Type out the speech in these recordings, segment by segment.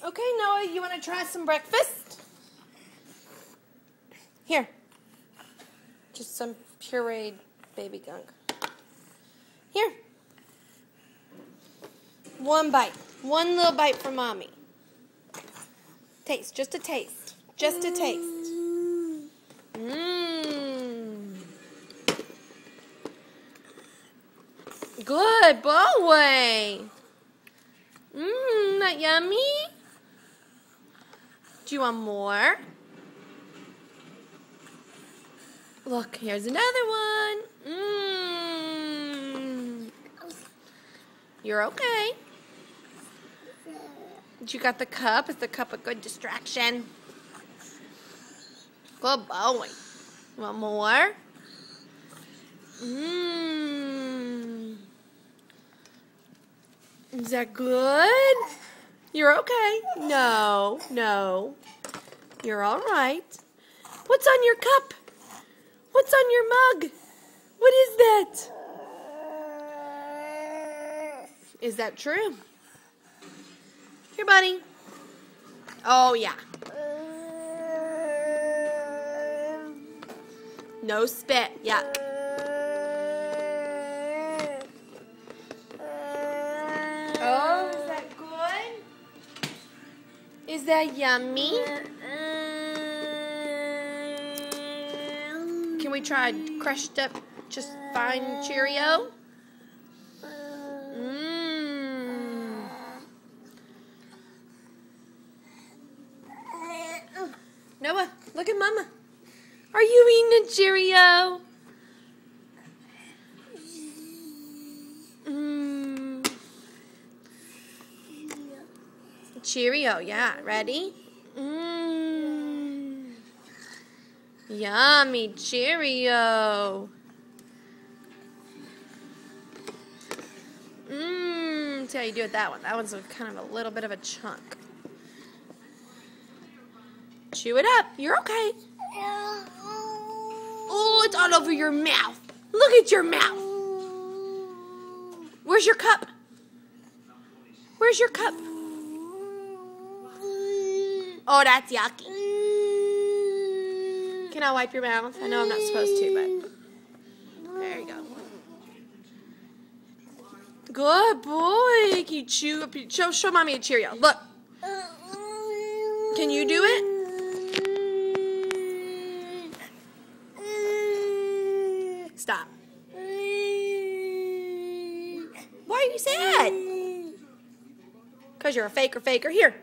Okay, Noah, you want to try some breakfast? Here. Just some pureed baby gunk. Here. One bite. One little bite for Mommy. Taste. Just a taste. Just a taste. Mmm. Good boy. Mmm, that yummy? Do you want more? Look, here's another one. Mmm. You're okay. You got the cup. Is the cup a good distraction? Good boy. Want more? Mmm. Is that good? You're okay. No, no. You're all right. What's on your cup? What's on your mug? What is that? Is that true? Here, buddy. Oh, yeah. No spit. Yeah. Oh, is that good? Is that yummy? Can we try crushed up, just fine Cheerio? Mmm. Noah, look at Mama. Are you eating a Cheerio? Mmm. Cheerio, yeah. Ready? Mmm. Yummy Cheerio. Mmm. See how you do with that one. That one's kind of a little bit of a chunk. Chew it up. You're okay. Oh, it's all over your mouth. Look at your mouth. Where's your cup? Where's your cup? Oh, that's yucky. Can I wipe your mouth? I know I'm not supposed to, but there you go. Good boy. Can you chew up? Show Mommy a Cheerio. Look. Can you do it? Stop. Why are you sad? Because you're a faker. Here,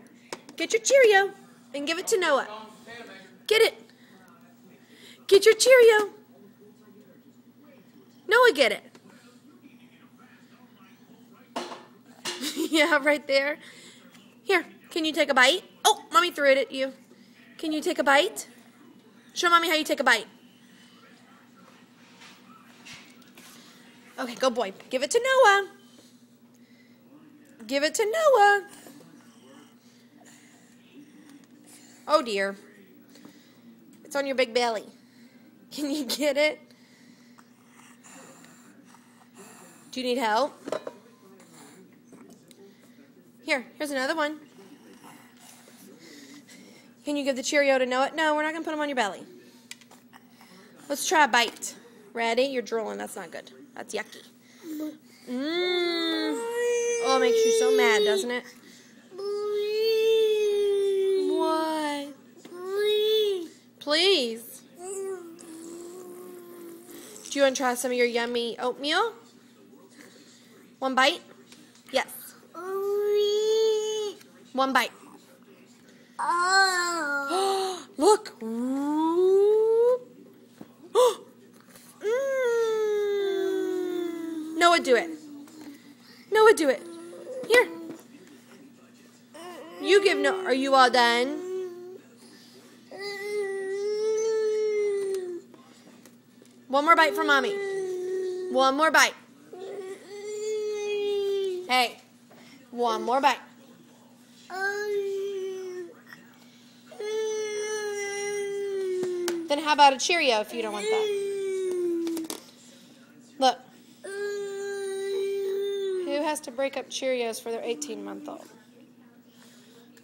get your Cheerio and give it to Noah. Get it. Get your Cheerio. Noah, get it. Yeah, right there. Here, can you take a bite? Oh, Mommy threw it at you. Can you take a bite? Show Mommy how you take a bite. Okay, good boy. Give it to Noah. Give it to Noah. Oh, dear. It's on your big belly. Can you get it? Do you need help? Here's another one. Can you give the Cheerio to Noah? No, we're not going to put them on your belly. Let's try a bite. Ready? You're drooling. That's not good. That's yucky. Mmm. Oh, it makes you so mad, doesn't it? What? Please. Do you want to try some of your yummy oatmeal? One bite? Yes. One bite. Look. Noah, do it. Noah, do it. Here. You give no. Are you all done? One more bite for Mommy. One more bite. Hey. One more bite. Then how about a Cheerio if you don't want that? Look. Who has to break up Cheerios for their 18-month-old?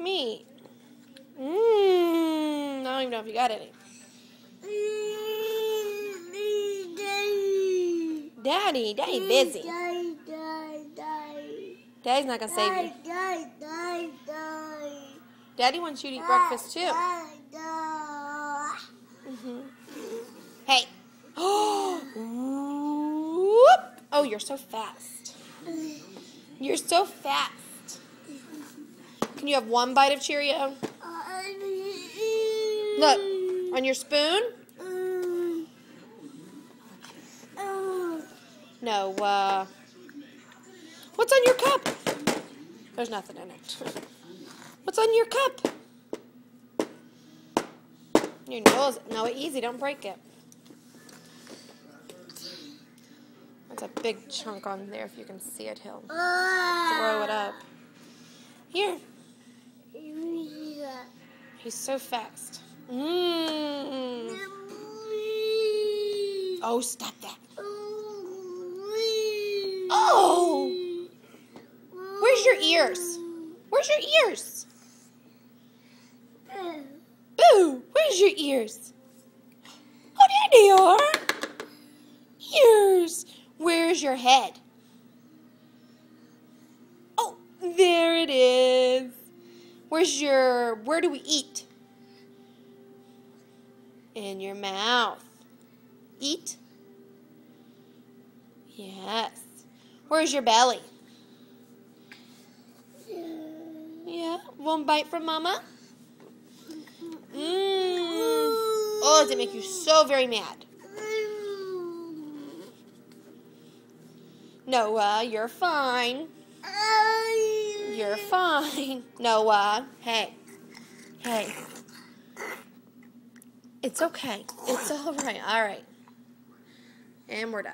meat. I don't even know if you got any. Daddy busy. Daddy's not gonna save you. Daddy wants you to eat breakfast too. Hey. Oh, you're so fast. You're so fast. Can you have one bite of Cheerio? Look, on your spoon? No, what's on your cup? There's nothing in it. What's on your cup? Your nose. No, easy, don't break it. That's a big chunk on there. If you can see it, he'll throw it up. Here. He's so fast. Oh, stop that. Oh! Where's your ears? Where's your ears? Boo! Where's your ears? Oh, there they are. Ears. Where's your head? Oh, there it is. Where do we eat? In your mouth. Eat? Yes. Where's your belly? Yeah. One bite from Mama? Oh, does it make you so very mad? Noah, you're fine. You're fine. Noah, hey. It's okay. It's all right. All right. And we're done.